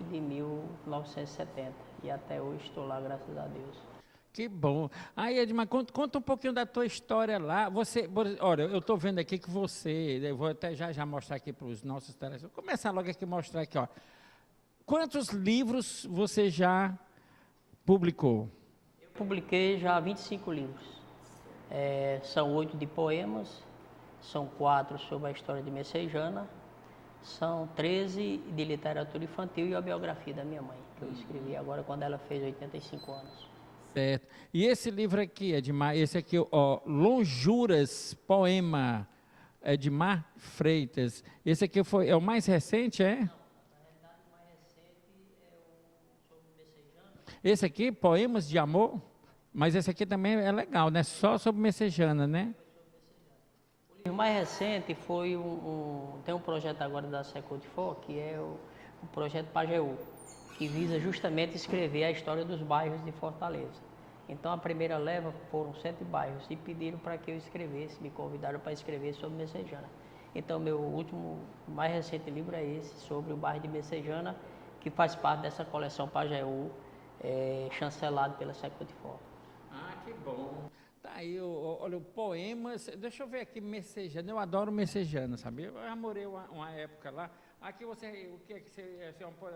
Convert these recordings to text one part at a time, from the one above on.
de 1970 e até hoje estou lá, graças a Deus. Que bom. Aí, Edmar, conta um pouquinho da tua história lá. Olha, eu estou vendo aqui que eu vou até já mostrar aqui para os nossos telespectadores. Vou começar logo aqui a mostrar aqui, ó. Quantos livros você já publicou? Eu publiquei já 25 livros. São 8 de poemas, são 4 sobre a história de Messejana, são 13 de literatura infantil e a biografia da minha mãe, que eu escrevi agora quando ela fez 85 anos. Certo. E esse livro aqui, Edmar, esse aqui, ó, Lonjuras, poema, Edmar Freitas. Esse aqui é o mais recente, é? Não, na realidade o mais recente é o sobre Messejana. Esse aqui, Poemas de Amor? Mas esse aqui também é legal, né? Só sobre Messejana, né? O livro mais recente foi tem um projeto agora da Secult4, que é o projeto Pajeú, que visa justamente escrever a história dos bairros de Fortaleza. Então a primeira leva foram 7 bairros e pediram para que eu escrevesse, me convidaram para escrever sobre Messejana. Então meu último, mais recente livro é esse, sobre o bairro de Messejana, que faz parte dessa coleção Pajeú, chancelado pela Secult4. Ah, que bom. Tá aí, olha, o Poemas, deixa eu ver aqui, Messejana, eu adoro Messejana, sabia? Eu já morei uma época lá. Aqui o que é que você,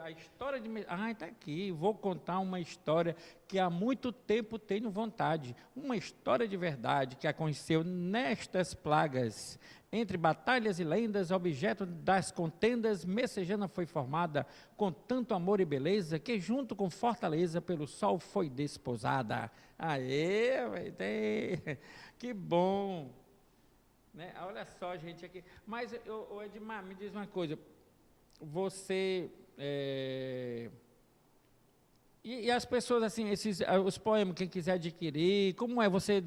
a história de... Ah, está aqui, vou contar uma história que há muito tempo tenho vontade. Uma história de verdade que aconteceu nestas plagas. Entre batalhas e lendas, objeto das contendas, Messejana foi formada com tanto amor e beleza, que junto com Fortaleza pelo sol foi desposada. Aê, que bom! Né? Olha só, gente, aqui. Mas, Edmar, me diz uma coisa. Você... E as pessoas, assim, os poemas, quem quiser adquirir, como é? Você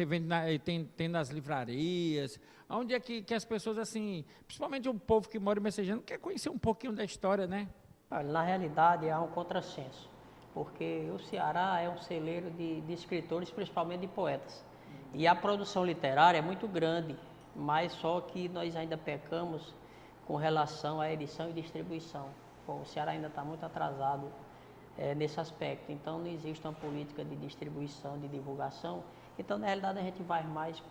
vende tem nas livrarias? Onde é que as pessoas, assim, principalmente o povo que mora em Messejana, quer conhecer um pouquinho da história, né? Na realidade, há um contrassenso, porque o Ceará é um celeiro de escritores, principalmente de poetas. E a produção literária é muito grande, mas só que nós ainda pecamos com relação à edição e distribuição. O Ceará ainda está muito atrasado nesse aspecto, então não existe uma política de distribuição, de divulgação. Então, na realidade, a gente vai mais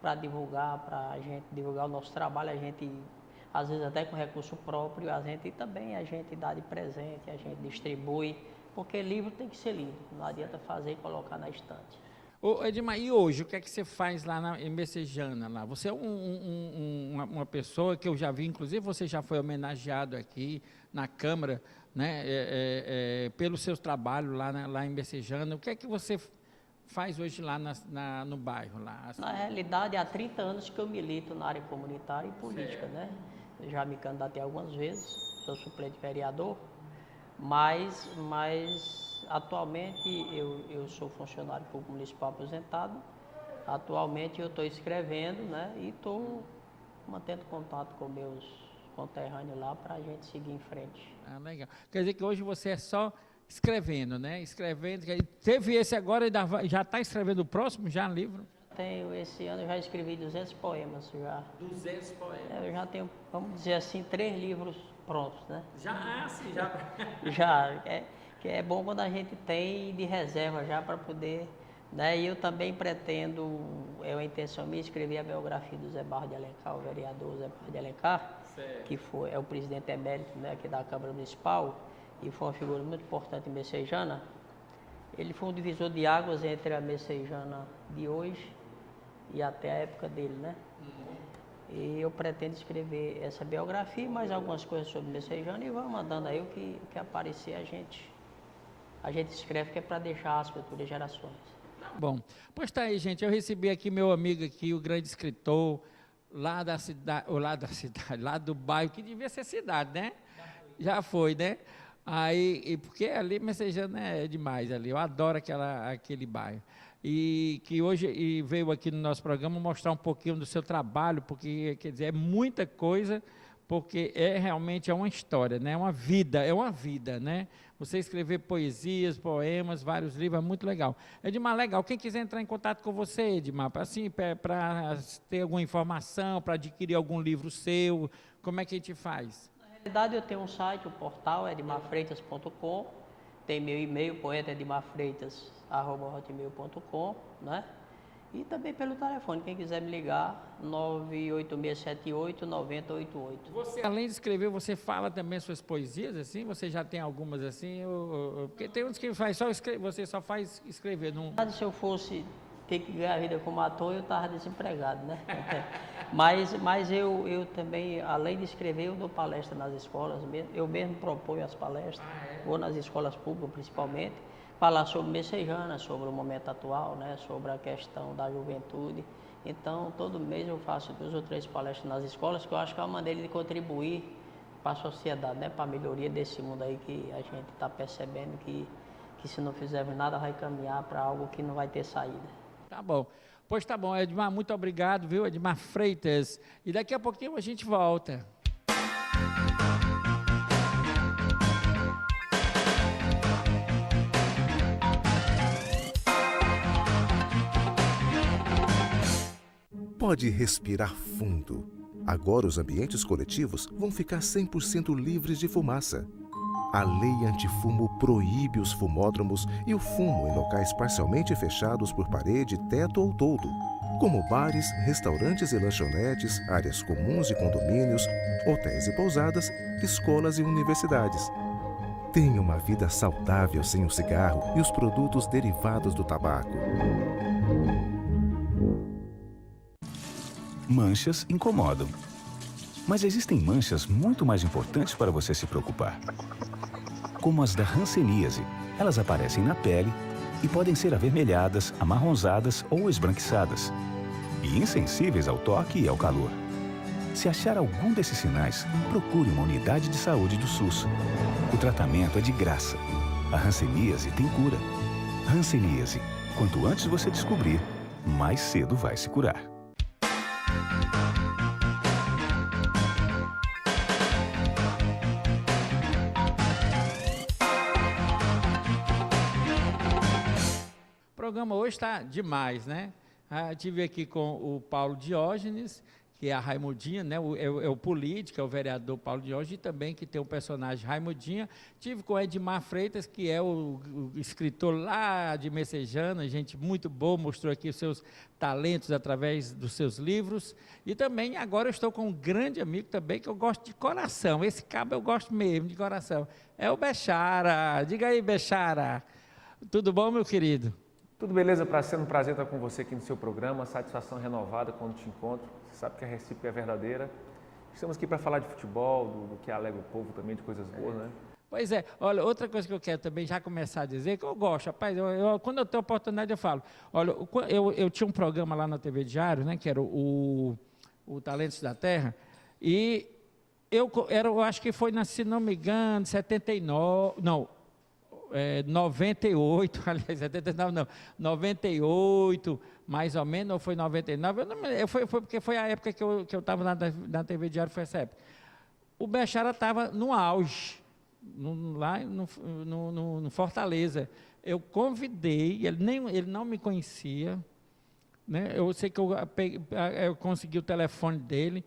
para divulgar, para a gente divulgar o nosso trabalho, a gente, às vezes até com recurso próprio, a gente dá de presente, a gente distribui, porque livro tem que ser lido, não adianta fazer e colocar na estante. Ô, Edmar, e hoje, o que é que você faz lá em Messejana? Lá? Você é uma pessoa que eu já vi, inclusive você já foi homenageado aqui na Câmara, né, pelo seu trabalho lá em Messejana. O que é que você faz hoje lá no bairro? Lá? Na realidade, há 30 anos que eu milito na área comunitária e política, né? Eu já me candidatei algumas vezes, sou suplente vereador, mas atualmente eu sou funcionário público municipal aposentado. Atualmente eu estou escrevendo, né? E estou mantendo contato com meus conterrâneos lá para a gente seguir em frente. Ah, legal. Quer dizer que hoje você é só escrevendo, né? Escrevendo. Teve esse agora e já está escrevendo o próximo, já livro? Esse ano eu já escrevi 200 poemas já. 200 poemas. Eu já tenho, vamos dizer assim, 3 livros prontos, né? Sim, já. Já, que é bom quando a gente tem de reserva já para poder, né? E eu também pretendo, é uma intenção minha, escrever a biografia do Zé Barros de Alencar, o vereador Zé Barros de Alencar, certo, que é o presidente emérito, né, aqui da Câmara Municipal, e foi uma figura muito importante em Messejana. Ele foi um divisor de águas entre a Messejana de hoje e até a época dele, né? E eu pretendo escrever essa biografia e mais algumas coisas sobre Messejana e vamos mandando aí o que aparecer a gente escreve, que é para deixar as futuras gerações. Bom, pois tá aí, gente, eu recebi aqui meu amigo aqui, o grande escritor lá da cidade, lá do bairro, que devia ser cidade, né? Já foi, né? Aí, porque ali Messejana é demais ali, eu adoro aquele bairro. E que hoje veio aqui no nosso programa mostrar um pouquinho do seu trabalho, porque, quer dizer, é muita coisa, porque realmente é uma história, né? É uma vida, né? Você escrever poesias, poemas, vários livros, é muito legal. Edmar, legal, quem quiser entrar em contato com você, Edmar, assim, para ter alguma informação, para adquirir algum livro seu, como é que a gente faz? Na verdade, eu tenho um site, o portal edmarfreitas.com, tem meu e-mail, poetaedmarfreitas@hotmail.com, né? E também pelo telefone, quem quiser me ligar, 98678-9088. Você, além de escrever, você fala também suas poesias, assim? Você já tem algumas assim? Porque tem uns que faz só escrever, você só faz escrever. Não... Se eu fosse ter que ganhar a vida como ator, eu estava desempregado, né? Mas eu também, além de escrever, eu dou palestra nas escolas, eu mesmo proponho as palestras, vou nas escolas públicas principalmente, falar sobre Messejana, sobre o momento atual, né? Sobre a questão da juventude. Então, todo mês eu faço 2 ou 3 palestras nas escolas, que eu acho que é uma maneira de contribuir para a sociedade, né? Para a melhoria desse mundo aí que a gente está percebendo que se não fizermos nada vai caminhar para algo que não vai ter saída. Tá bom. Pois tá bom, Edmar, muito obrigado, viu, Edmar Freitas. E daqui a pouquinho a gente volta. Pode respirar fundo. Agora os ambientes coletivos vão ficar 100% livres de fumaça. A lei antifumo proíbe os fumódromos e o fumo em locais parcialmente fechados por parede, teto ou toldo, como bares, restaurantes e lanchonetes, áreas comuns de condomínios, hotéis e pousadas, escolas e universidades. Tenha uma vida saudável sem o cigarro e os produtos derivados do tabaco. Manchas incomodam. Mas existem manchas muito mais importantes para você se preocupar. Como as da hanseníase. Elas aparecem na pele e podem ser avermelhadas, amarronzadas ou esbranquiçadas. E insensíveis ao toque e ao calor. Se achar algum desses sinais, procure uma unidade de saúde do SUS. O tratamento é de graça. A hanseníase tem cura. Hanseníase. Quanto antes você descobrir, mais cedo vai se curar. O programa hoje está demais, né? Tive aqui com o Paulo Diógenes, que é a Raimundinha, né? É o político, é o vereador Paulo Diógenes, e também que tem o personagem Raimundinha. Tive com o Edmar Freitas, que é o escritor lá de Messejana, gente muito boa, mostrou aqui os seus talentos através dos seus livros. E também agora eu estou com um grande amigo também, que eu gosto de coração. Esse cabo eu gosto mesmo de coração. É o Bechara. Diga aí, Bechara. Tudo bom, meu querido? Tudo beleza, sendo um prazer estar com você aqui no seu programa, satisfação renovada quando te encontro, você sabe que a recíproca é verdadeira. Estamos aqui para falar de futebol, do que alegra o povo também, de coisas boas, né? Pois é, olha, outra coisa que eu quero também já começar a dizer, que eu gosto, rapaz, quando eu tenho oportunidade eu falo, olha, eu tinha um programa lá na TV Diário, né, que era o Talentos da Terra, e eu acho que foi, se não me engano, 98, aliás, 79 não, 98, mais ou menos, ou foi 99, foi porque foi a época que eu estava na TV Diário, foi essa época. O Bechara estava no auge, lá no Fortaleza. Eu convidei, ele não me conhecia, né? Eu sei que eu consegui o telefone dele,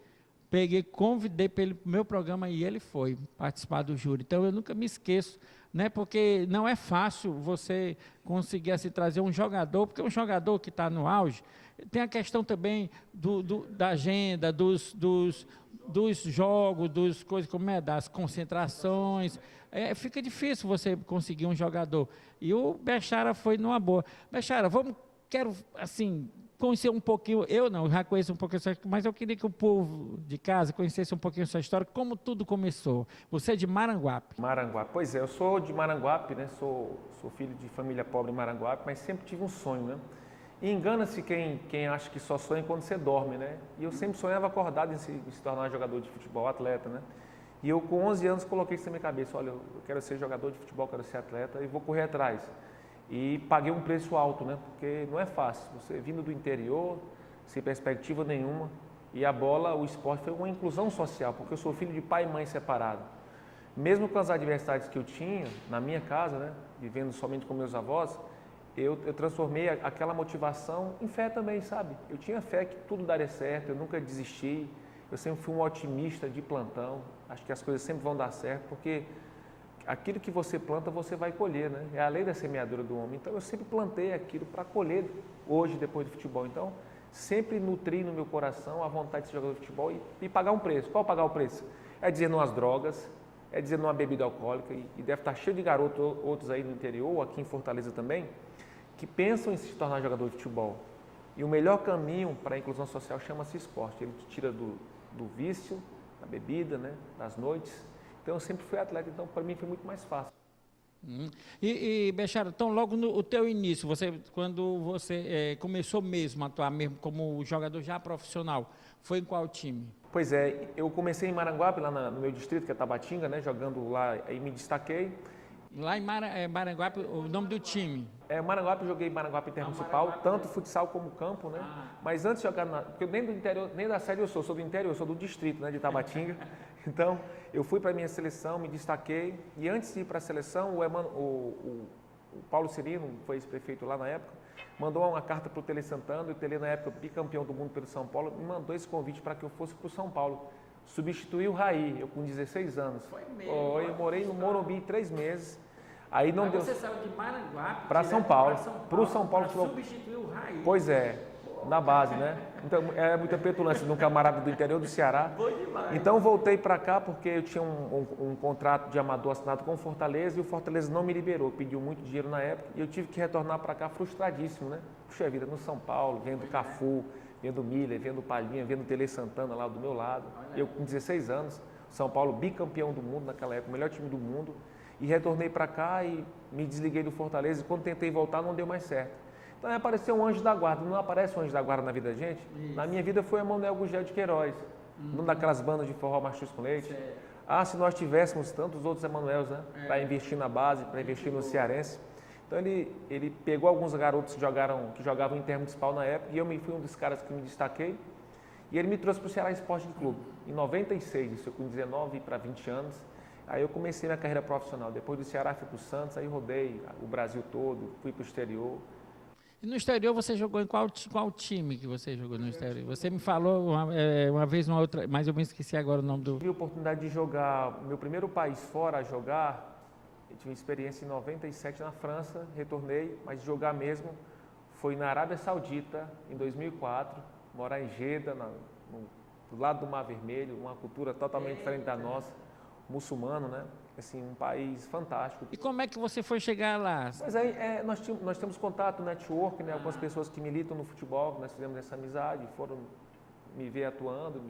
convidei para ele para o meu programa e ele foi participar do júri. Então eu nunca me esqueço, né? Porque não é fácil você conseguir assim, trazer um jogador, porque um jogador que está no auge, tem a questão também da agenda, dos jogos, das concentrações. Fica difícil você conseguir um jogador. E o Bechara foi numa boa. Bechara, quero assim conhecer um pouquinho, eu já conheço um pouquinho, mas eu queria que o povo de casa conhecesse um pouquinho a sua história, como tudo começou. Você é de Maranguape. Maranguape, pois é, eu sou de Maranguape, né? Sou filho de família pobre em Maranguape, mas sempre tive um sonho, né? E engana-se quem acha que só sonha quando você dorme, né? E eu sempre sonhava acordado em se tornar jogador de futebol, atleta, né? E eu com 11 anos coloquei isso na minha cabeça, olha, eu quero ser jogador de futebol, quero ser atleta e vou correr atrás. E paguei um preço alto, né? Porque não é fácil. Você vindo do interior, sem perspectiva nenhuma, e a bola, o esporte foi uma inclusão social, porque eu sou filho de pai e mãe separado. Mesmo com as adversidades que eu tinha na minha casa, né? Vivendo somente com meus avós, eu transformei aquela motivação em fé também, sabe? Eu tinha fé que tudo daria certo, eu nunca desisti. Eu sempre fui um otimista de plantão. Acho que as coisas sempre vão dar certo, porque aquilo que você planta, você vai colher, né? É a lei da semeadura do homem. Então, eu sempre plantei aquilo para colher hoje, depois do futebol. Então, sempre nutri no meu coração a vontade de ser jogador de futebol e pagar um preço. Qual pagar o preço? É dizer não às drogas, é dizer não à bebida alcoólica, e deve estar cheio de garotos, outros aí no interior, ou aqui em Fortaleza também, que pensam em se tornar jogador de futebol. E o melhor caminho para a inclusão social chama-se esporte. Ele te tira do vício, da bebida, né, das noites. Então, eu sempre fui atleta, então para mim foi muito mais fácil. E Bechara, então logo no teu início, quando você começou mesmo a atuar mesmo como jogador já profissional, foi em qual time? Pois é, eu comecei em Maranguape, lá no meu distrito, que é Tabatinga, né, jogando lá, aí me destaquei. Lá em Maranguape, o nome do time? Maranguape, joguei Maranguape Intermunicipal, tanto futsal como campo, né? Mas antes de jogar, porque eu nem do interior, nem da série eu sou do interior, eu sou do distrito, né, de Tabatinga. Então, eu fui para a minha seleção, me destaquei, e antes de ir para a seleção, o Paulo Cirino, foi ex-prefeito lá na época, mandou uma carta para o Tele Santana, e o Tele, na época, bicampeão do mundo pelo São Paulo, me mandou esse convite para que eu fosse para o São Paulo. Substituí o Raí, eu com 16 anos. Foi mesmo? Eu morei no Morumbi 3 meses. Aí não deu. Você saiu de Maranguape para São Paulo, para o São Paulo. Substituiu o Raí. Pois é, na base, né? Então, é muita petulância de um camarada do interior do Ceará. Então, voltei para cá porque eu tinha um contrato de amador assinado com o Fortaleza e o Fortaleza não me liberou, pediu muito dinheiro na época e eu tive que retornar para cá frustradíssimo, né? Puxa vida, no São Paulo, vendo Cafu, vendo Miller, vendo Palhinha, vendo Tele Santana lá do meu lado. Eu com 16 anos, São Paulo bicampeão do mundo naquela época, o melhor time do mundo. E retornei para cá e me desliguei do Fortaleza e quando tentei voltar não deu mais certo. Então aí apareceu um anjo da guarda. Não aparece um anjo da guarda na vida da gente? Isso. Na minha vida foi Emanuel Gugel de Queiroz, numa daquelas bandas de forró Machus com Leite. Se nós tivéssemos tantos outros Emanuels, né? Para investir na base, para investir no cearense. Então ele pegou alguns garotos que jogavam intermunicipal na época e eu fui um dos caras que me destaquei. E ele me trouxe para o Ceará Esporte Clube, em 96, isso eu com 19 para 20 anos. Aí eu comecei minha carreira profissional. Depois do Ceará fui para o Santos, aí rodei o Brasil todo, fui para o exterior. E no exterior você jogou em qual time que você jogou no exterior? Você me falou uma vez, uma outra, mas eu me esqueci agora o nome do... Tive a oportunidade de jogar, meu primeiro país fora a jogar, eu tive uma experiência em 97 na França, retornei, mas jogar mesmo foi na Arábia Saudita, em 2004, morar em Jeddah, do lado do Mar Vermelho, uma cultura totalmente diferente da nossa. Muçulmano, né? Assim, um país fantástico. E como é que você foi chegar lá? Mas aí nós temos contato, network, né? Algumas pessoas que militam no futebol, nós fizemos essa amizade, foram me ver atuando,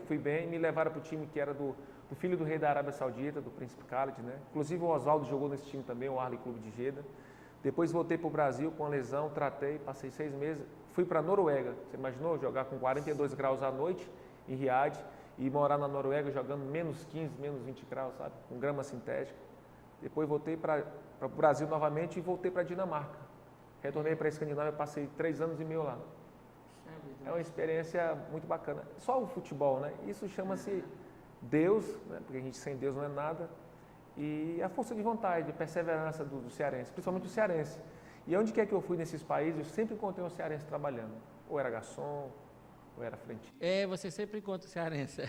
fui bem, me levaram para o time que era do filho do rei da Arábia Saudita, do Príncipe Khalid, né? Inclusive o Oswaldo jogou nesse time também, o Arley Clube de Jeddah. Depois voltei para o Brasil com a lesão, tratei, passei 6 meses, fui para a Noruega. Você imaginou jogar com 42 graus à noite em Riad? E morar na Noruega jogando menos 15, menos 20 graus, sabe? Com grama sintética. Depois voltei para o Brasil novamente e voltei para a Dinamarca. Retornei para a Escandinávia, passei 3 anos e meio lá. É uma experiência muito bacana. Só o futebol, né? Isso chama-se Deus, né? Porque a gente sem Deus não é nada. E a força de vontade, de perseverança do cearense, principalmente do cearense. E onde quer que eu fui nesses países, eu sempre encontrei um cearense trabalhando. Ou era garçom, ou era frente. Você sempre encontra o cearense.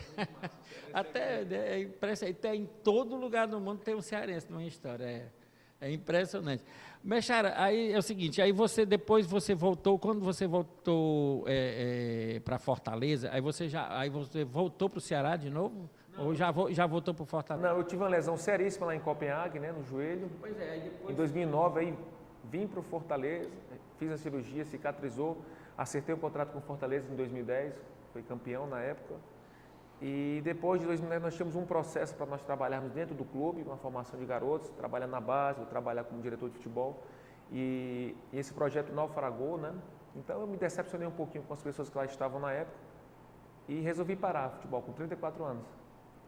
Até em todo lugar do mundo tem um cearense numa história. É impressionante. Bechara, aí é o seguinte, aí depois você voltou, quando você voltou para Fortaleza, aí você voltou para o Ceará de novo? Não. Ou já voltou para o Fortaleza? Não, eu tive uma lesão seríssima lá em Copenhague, né, no joelho. Pois é, aí depois... Em 2009, aí vim para o Fortaleza, fiz a cirurgia, cicatrizou. Acertei o contrato com o Fortaleza em 2010, foi campeão na época. E depois de 2010 nós tínhamos um processo para nós trabalharmos dentro do clube, uma formação de garotos, trabalhar na base, eu trabalhar como diretor de futebol. E esse projeto naufragou, né? Então eu me decepcionei um pouquinho com as pessoas que lá estavam na época e resolvi parar o futebol com 34 anos.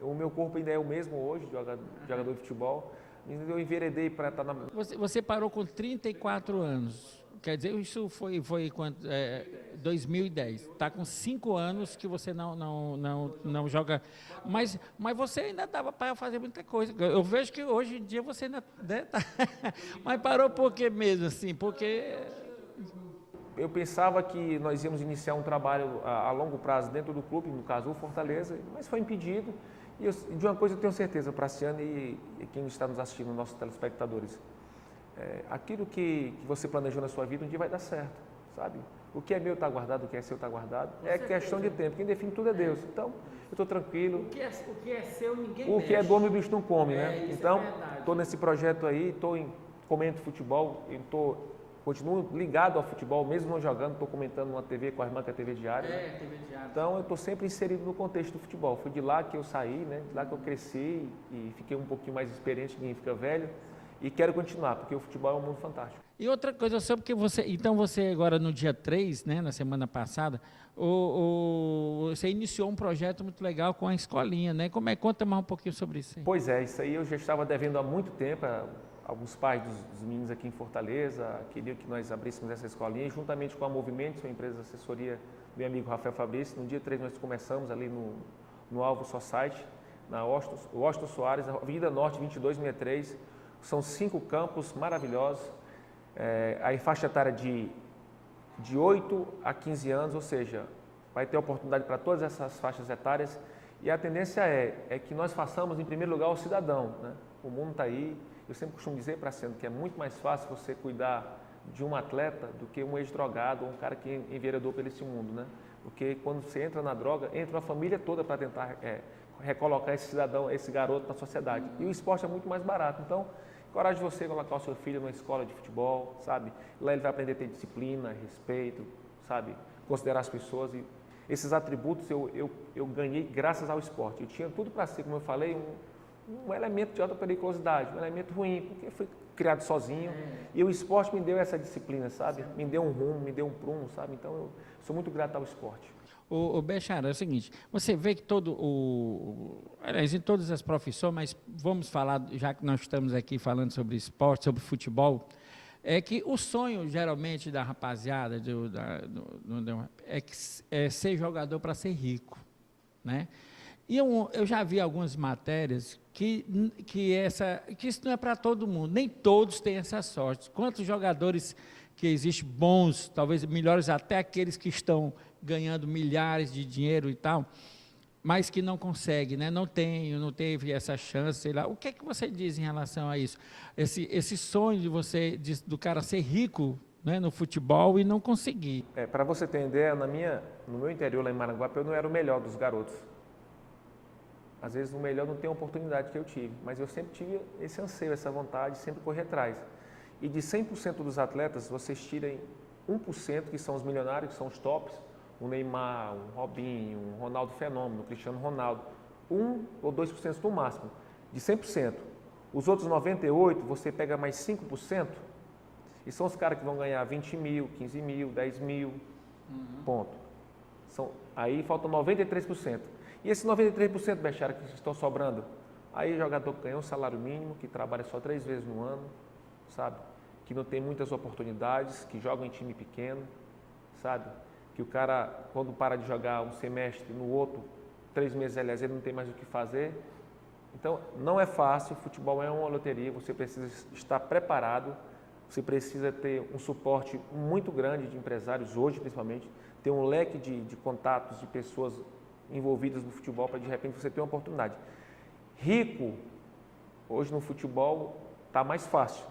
O meu corpo ainda é o mesmo hoje, jogador de futebol. Eu enveredei para estar na... Você parou com 34 anos. Quer dizer, isso foi quando, 2010. Está com 5 anos que você não joga. Mas você ainda dava para fazer muita coisa. Eu vejo que hoje em dia você ainda tá... Mas parou por quê mesmo, assim? Porque... eu pensava que nós íamos iniciar um trabalho a longo prazo dentro do clube, no caso o Fortaleza, mas foi impedido. E de uma coisa eu tenho certeza, Praciano e quem está nos assistindo, nossos telespectadores, aquilo que você planejou na sua vida um dia vai dar certo, sabe? O que é meu está guardado, o que é seu está guardado. É questão de tempo. Quem define tudo é Deus. Então, eu estou tranquilo. O que é seu, ninguém O que é dono, o bicho não come, né? Isso então, é estou nesse projeto aí, comento futebol, continuo ligado ao futebol, mesmo não jogando, estou comentando numa TV com a irmã, que é a TV Diária. TV Diária. Então, eu estou sempre inserido no contexto do futebol. Foi de lá que eu saí, né? De lá que eu cresci e fiquei um pouquinho mais experiente, ninguém fica velho. E quero continuar, porque o futebol é um mundo fantástico. E outra coisa, eu sei porque você agora no dia 3, né, na semana passada, você iniciou um projeto muito legal com a escolinha, né? Conta mais um pouquinho sobre isso aí. Pois é, isso aí eu já estava devendo há muito tempo. Alguns pais dos meninos aqui em Fortaleza queriam que nós abríssemos essa escolinha, juntamente com a Movimento, uma empresa de assessoria do meu amigo Rafael Fabrício. No dia 3 nós começamos ali no Alvo Society, na Washington Soares, Avenida Norte 2263. São 5 campos maravilhosos, a faixa etária de 8 a 15 anos, ou seja, vai ter oportunidade para todas essas faixas etárias. E a tendência é que nós façamos, em primeiro lugar, o cidadão, né? O mundo está aí. Eu sempre costumo dizer, Praciano, que é muito mais fácil você cuidar de um atleta do que um ex-drogado ou um cara que enveredou por esse mundo, né? Porque quando você entra na droga, entra a família toda para tentar recolocar esse cidadão, esse garoto na sociedade. E o esporte é muito mais barato. Então, coragem de você colocar o seu filho numa escola de futebol, sabe? Lá ele vai aprender a ter disciplina, respeito, sabe? Considerar as pessoas. E esses atributos eu ganhei graças ao esporte. Eu tinha tudo para ser, como eu falei, um elemento de alta periculosidade, um elemento ruim, porque eu fui criado sozinho. E o esporte me deu essa disciplina, sabe? Me deu um rumo, me deu um prumo, sabe? Então eu sou muito grato ao esporte. O Bechara, é o seguinte, você vê que aliás, em todas as profissões, mas vamos falar, já que nós estamos aqui falando sobre esporte, sobre futebol, é que o sonho, geralmente, da rapaziada é ser jogador para ser rico, né? E eu já vi algumas matérias que isso não é para todo mundo, nem todos têm essa sorte. Quantos jogadores que existem bons, talvez melhores até aqueles que estão ganhando milhares de dinheiro e tal, mas que não consegue, né? Não teve essa chance, sei lá. O que é que você diz em relação a isso? Esse sonho do cara ser rico, né, no futebol e não conseguir. Para você ter ideia, no meu interior lá em Maranguape, eu não era o melhor dos garotos. Às vezes o melhor não tem a oportunidade que eu tive, mas eu sempre tive esse anseio, essa vontade, sempre correr atrás. E de 100% dos atletas, vocês tirem 1%, que são os milionários, que são os tops, o Neymar, o Robinho, o Ronaldo Fenômeno, o Cristiano Ronaldo, 1 ou 2% no máximo, de 100%. Os outros 98%, você pega mais 5%, e são os caras que vão ganhar 20 mil, 15 mil, 10 mil, ponto. Aí faltam 93%. E esses 93%, Bechara, que estão sobrando, aí o jogador que ganha um salário mínimo, que trabalha só 3 vezes no ano, sabe? Que não tem muitas oportunidades, que joga em time pequeno, sabe? Que o cara, quando para de jogar um semestre, no outro, 3 meses, aliás, ele não tem mais o que fazer. Então, não é fácil, futebol é uma loteria, você precisa estar preparado, você precisa ter um suporte muito grande de empresários, hoje principalmente, ter um leque de contatos, de pessoas envolvidas no futebol, para de repente você ter uma oportunidade. Rico, hoje no futebol, está mais fácil,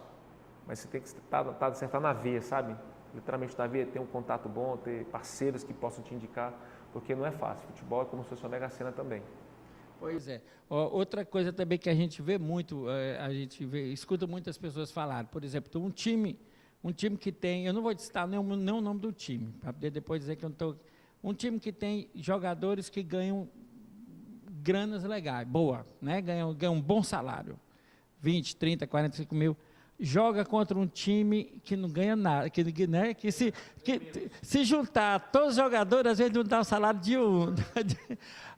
mas você tem que estar na veia, sabe? Literalmente na veia, ter um contato bom, ter parceiros que possam te indicar, porque não é fácil. Futebol é como se fosse uma mega sena também. Pois é. Outra coisa também que a gente vê muito, escuta muitas pessoas falar, por exemplo, um time que tem, eu não vou citar nem o nome do time, para poder depois dizer que eu não estou... Um time que tem jogadores que ganham granas legais, boa, né? Ganham um bom salário, 20, 30, 45 mil, joga contra um time que não ganha nada, que se juntar todos os jogadores, às vezes não dá o salário de um.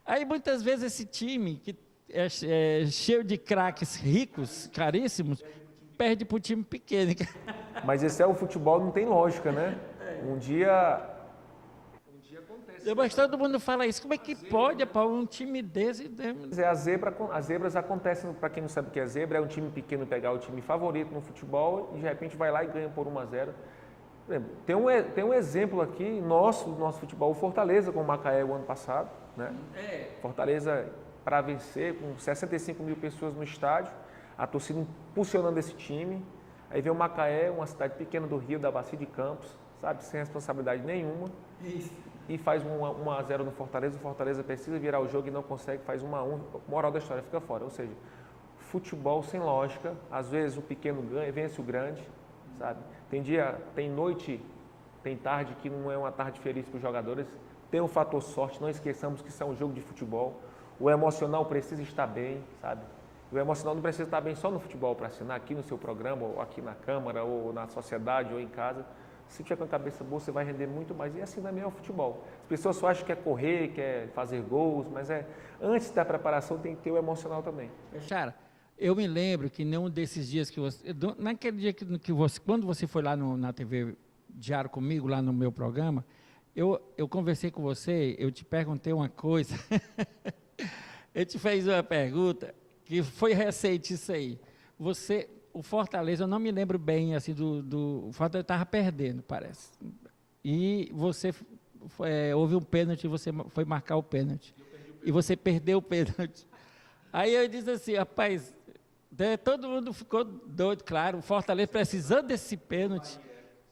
Aí muitas vezes esse time, que é cheio de craques ricos, caríssimos, perde para o time pequeno. Mas esse é o futebol, não tem lógica, né? Um dia acontece. Mas todo mundo fala isso. Como é que pode, um time desse? As zebras acontecem, para quem não sabe o que é zebra, é um time pequeno pegar o time favorito no futebol e de repente vai lá e ganha por 1-0. Por exemplo, tem um exemplo aqui do nosso futebol, o Fortaleza com o Macaé o ano passado, né? Fortaleza para vencer com 65 mil pessoas no estádio, a torcida impulsionando esse time. Aí vem o Macaé, uma cidade pequena do Rio, da Bacia de Campos, sabe, sem responsabilidade nenhuma. E faz 1-0 no Fortaleza. O Fortaleza precisa virar o jogo e não consegue, faz 1-1. Moral da história, fica fora. Ou seja, futebol sem lógica. Às vezes o pequeno ganha, vence o grande, sabe? Tem noite, tem tarde que não é uma tarde feliz para os jogadores. Tem um fator sorte, não esqueçamos que isso é um jogo de futebol. O emocional precisa estar bem, sabe? O emocional não precisa estar bem só no futebol para assinar aqui no seu programa, ou aqui na Câmara, ou na sociedade, ou em casa. Se tiver com a cabeça boa, você vai render muito mais. E assim também é o futebol. As pessoas só acham que quer correr, quer fazer gols, mas antes da preparação tem que ter o emocional também. Cara, eu me lembro que nenhum desses dias que você... Naquele dia que você... Quando você foi lá na TV Diário comigo, lá no meu programa, eu conversei com você, eu te perguntei uma coisa. Eu te fiz uma pergunta que foi recente isso aí. O Fortaleza, eu não me lembro bem, assim, o Fortaleza estava perdendo, parece. E você houve um pênalti, você foi marcar o pênalti. E você perdeu o pênalti. Aí eu disse assim, rapaz, todo mundo ficou doido, claro, o Fortaleza precisando desse pênalti,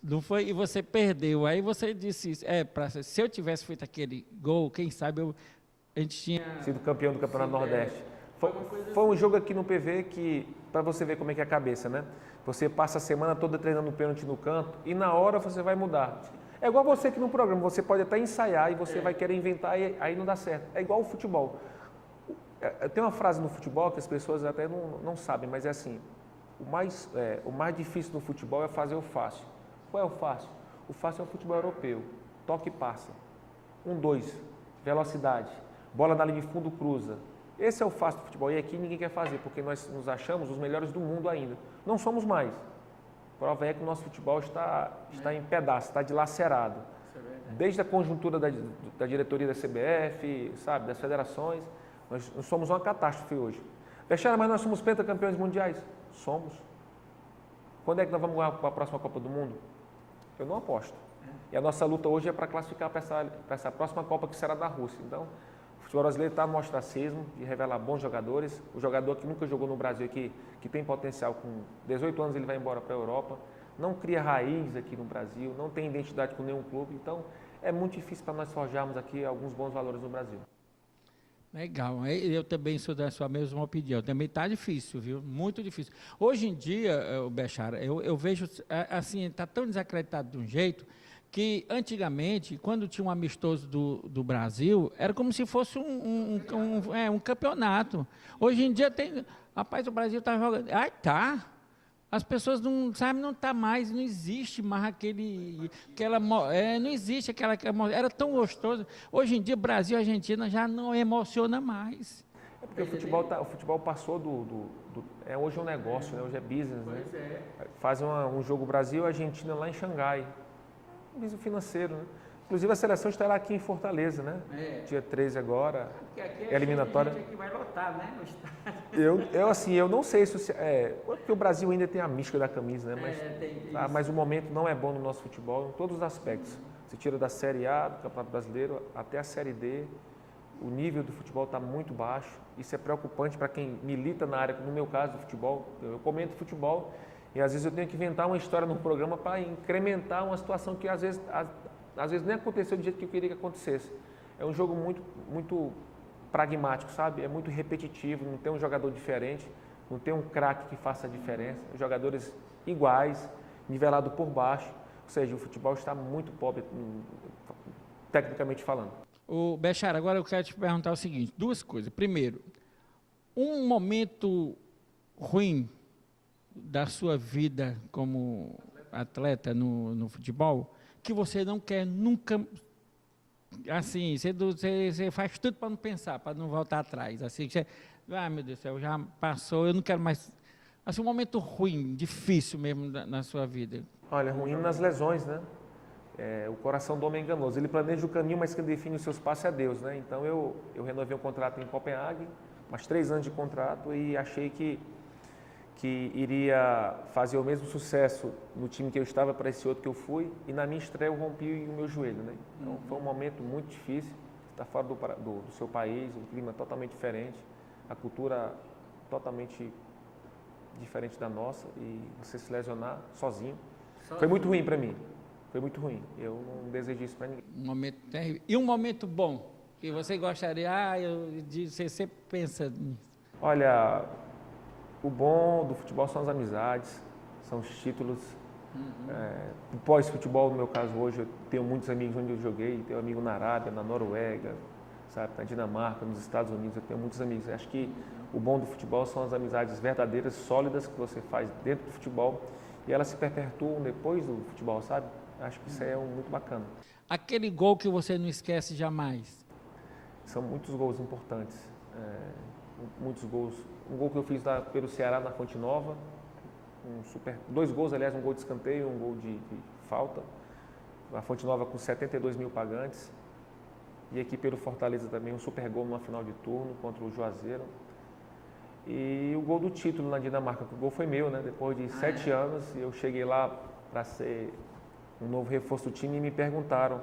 não foi? E você perdeu. Aí você disse, se eu tivesse feito aquele gol, quem sabe a gente tinha... sido campeão do Campeonato Nordeste. Foi um jogo aqui no PV que, para você ver como é que é a cabeça, né? Você passa a semana toda treinando um pênalti no canto e na hora você vai mudar. É igual você aqui no programa, você pode até ensaiar e você vai querer inventar e aí não dá certo. É igual o futebol. Tem uma frase no futebol que as pessoas até não sabem, mas é assim, o mais difícil no futebol é fazer o fácil. Qual é o fácil? O fácil é o futebol europeu. Toque e passa. 1-2, velocidade, bola na linha de fundo, cruza. Esse é o fácil do futebol e aqui ninguém quer fazer, porque nós nos achamos os melhores do mundo ainda. Não somos mais. A prova é que o nosso futebol está em pedaços, está dilacerado. Desde a conjuntura da diretoria da CBF, sabe, das federações, nós somos uma catástrofe hoje. Bechara, mas nós somos pentacampeões mundiais? Somos. Quando é que nós vamos ganhar a próxima Copa do Mundo? Eu não aposto. E a nossa luta hoje é para classificar para essa próxima Copa que será da Rússia. Então, o futebol brasileiro está no ostracismo de revelar bons jogadores. O jogador que nunca jogou no Brasil aqui, que tem potencial, com 18 anos ele vai embora para a Europa, não cria raiz aqui no Brasil, não tem identidade com nenhum clube. Então, é muito difícil para nós forjarmos aqui alguns bons valores no Brasil. Legal, eu também sou da sua mesma opinião, também está difícil, viu? Muito difícil. Hoje em dia, Bechara, eu vejo, assim, está tão desacreditado de um jeito que antigamente, quando tinha um amistoso do Brasil, era como se fosse um campeonato. Hoje em dia tem, rapaz, o Brasil está jogando, as pessoas não sabem, não está mais, não existe mais não existe aquela, era tão gostoso. Hoje em dia, Brasil e Argentina já não emociona mais. É porque o futebol passou hoje é um negócio, né? Hoje é business, né? Faz um jogo Brasil e Argentina lá em Xangai. Um business financeiro, né? Inclusive a seleção estará aqui em Fortaleza, né? Dia 13 agora, é eliminatória. Gente que vai lotar, né, no estádio. Eu não sei se... porque o Brasil ainda tem a mística da camisa, né? Mas o momento não é bom no nosso futebol, em todos os aspectos. Se tira da Série A, do Campeonato Brasileiro, até a Série D, o nível do futebol está muito baixo. Isso é preocupante para quem milita na área, no meu caso, do futebol. Eu comento futebol e às vezes eu tenho que inventar uma história no programa para incrementar uma situação que às vezes nem aconteceu do jeito que eu queria que acontecesse. É um jogo muito, muito pragmático, sabe? É muito repetitivo, não tem um jogador diferente, não tem um craque que faça a diferença. Jogadores iguais, nivelado por baixo. Ou seja, o futebol está muito pobre, tecnicamente falando. Bechara, agora eu quero te perguntar o seguinte, duas coisas. Primeiro, um momento ruim da sua vida como atleta no futebol, que você não quer nunca, assim, você faz tudo para não pensar, para não voltar atrás, assim, meu Deus do céu, já passou, eu não quero mais, assim, um momento ruim, difícil mesmo na sua vida. Olha, ruim nas lesões, né? O coração do homem é enganoso, ele planeja o caminho, mas quem define os seus passos é Deus, né? Então eu renovei um contrato em Copenhague, mais 3 anos de contrato e achei que que iria fazer o mesmo sucesso no time que eu estava para esse outro que eu fui, e na minha estreia eu rompi o meu joelho, né? Então foi um momento muito difícil, estar fora do seu país, um clima totalmente diferente, a cultura totalmente diferente da nossa, e você se lesionar sozinho. Foi muito ruim para mim, foi muito ruim, eu não desejo isso para ninguém. Um momento terrível. E um momento bom, que você gostaria, você sempre pensa nisso? Olha, o bom do futebol são as amizades, são os títulos. O pós-futebol, no meu caso hoje, eu tenho muitos amigos onde eu joguei, tenho amigo na Arábia, na Noruega, sabe, na Dinamarca, nos Estados Unidos, eu tenho muitos amigos. Eu acho que o bom do futebol são as amizades verdadeiras, sólidas, que você faz dentro do futebol, e elas se perpetuam depois do futebol, sabe? Acho que isso é muito bacana. Aquele gol que você não esquece jamais? São muitos gols importantes, muitos gols. Um gol que eu fiz pelo Ceará na Fonte Nova, 2 gols, aliás, um gol de escanteio, um gol de falta. A Fonte Nova com 72 mil pagantes. E aqui pelo Fortaleza também, um super gol numa final de turno contra o Juazeiro. E o gol do título na Dinamarca, que o gol foi meu, né? Depois de 7 anos, eu cheguei lá para ser um novo reforço do time e me perguntaram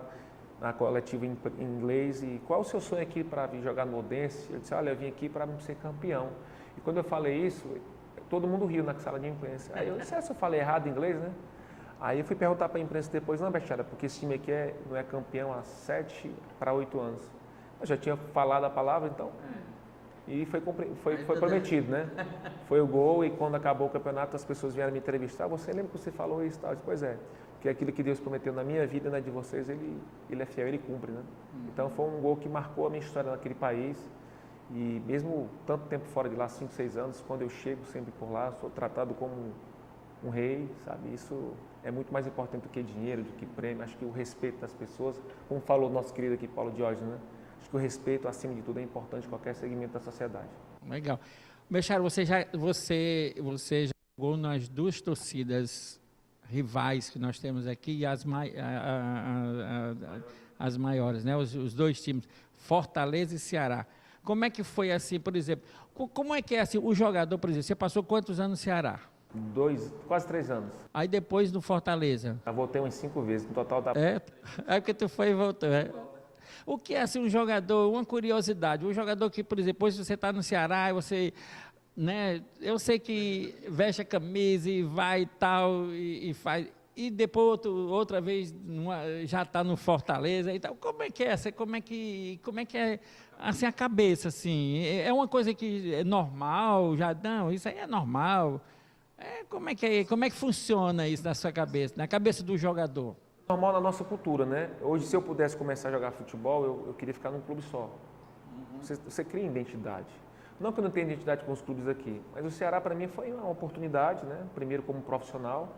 na coletiva em inglês, e qual é o seu sonho aqui para vir jogar no Odense? Eu disse, olha, eu vim aqui para ser campeão. E quando eu falei isso, todo mundo riu na sala de imprensa. Aí eu disse, se eu falei errado em inglês, né? Aí eu fui perguntar para a imprensa depois, não, Bechara, porque esse time aqui não é campeão há 7 para 8 anos. Eu já tinha falado a palavra, então... E foi prometido, né? Foi o gol, e quando acabou o campeonato, as pessoas vieram me entrevistar. Você lembra que você falou isso? Eu disse, pois é, porque aquilo que Deus prometeu na minha vida, né, de vocês, ele é fiel, ele cumpre, né? Então foi um gol que marcou a minha história naquele país. E mesmo tanto tempo fora de lá, 5, 6 anos, quando eu chego sempre por lá, sou tratado como um rei, sabe? Isso é muito mais importante do que dinheiro, do que prêmio. Acho que o respeito das pessoas, como falou o nosso querido aqui, Paulo Diógenes, né? Acho que o respeito, acima de tudo, é importante em qualquer segmento da sociedade. Legal. Bechara, você já jogou nas 2 torcidas rivais que nós temos aqui, e as maiores, né? Os 2 times, Fortaleza e Ceará. Como é que foi assim, por exemplo? Como é que é assim, o jogador, por exemplo, você passou quantos anos no Ceará? Quase 3 anos. Aí depois no Fortaleza? Eu voltei umas 5 vezes, no total da... É porque tu foi e voltou, O que é assim um jogador, uma curiosidade, um jogador que, por exemplo, depois você está no Ceará, você, né, eu sei que veste a camisa e vai e tal, e faz, e depois outra vez já está no Fortaleza e tal. Como é que é? Como é que é assim, a cabeça, assim? É uma coisa que é normal, não, isso aí é normal. Como é que funciona isso na sua cabeça, na cabeça do jogador? Normal na nossa cultura, né? Hoje, se eu pudesse começar a jogar futebol, eu queria ficar num clube só. Você cria identidade. Não que eu não tenha identidade com os clubes aqui, mas o Ceará para mim foi uma oportunidade, né? Primeiro como profissional,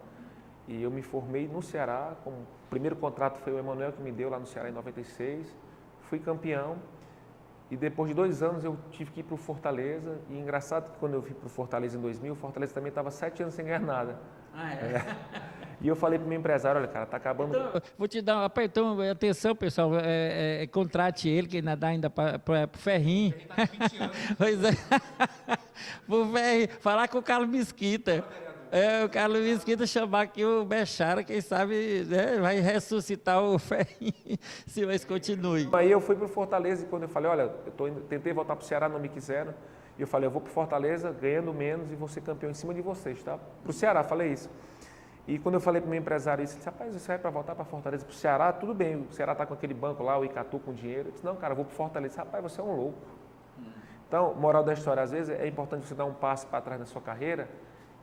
e eu me formei no Ceará. O primeiro contrato foi o Emanuel que me deu lá no Ceará em 96. Fui campeão, e depois de 2 anos eu tive que ir para o Fortaleza. E engraçado que quando eu fui para o Fortaleza em 2000, o Fortaleza também estava 7 anos sem ganhar nada. E eu falei para o meu empresário, olha, cara, tá acabando... Então, vou te dar então, atenção, pessoal, contrate ele, que ainda dá para o Ferrinho. Ele está com 20 anos. Pois é. Pro Ferrinho, falar com o Carlos Mesquita. O Carlos Mesquita chamar aqui o Bechara, quem sabe, né, vai ressuscitar o Ferrinho, se mais continue. Aí eu fui para o Fortaleza, e quando eu falei, olha, tentei voltar para o Ceará, não me quiseram. E eu falei, eu vou para o Fortaleza ganhando menos e vou ser campeão em cima de vocês, tá? Para o Ceará, falei isso. E quando eu falei para o meu empresário isso, ele disse, rapaz, você vai para voltar para Fortaleza, para o Ceará, tudo bem, o Ceará está com aquele banco lá, o Icatu com dinheiro. Eu disse, não, cara, eu vou para o Fortaleza. Rapaz, você é um louco. Então, moral da história, às vezes é importante você dar um passo para trás na sua carreira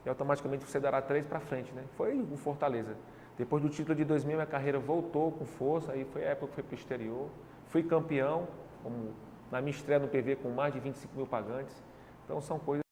e automaticamente você dará 3 para frente, né? Foi o Fortaleza. Depois do título de 2000, minha carreira voltou com força, aí foi a época que fui para o exterior. Fui campeão, na minha estreia no PV com mais de 25 mil pagantes. Então, são coisas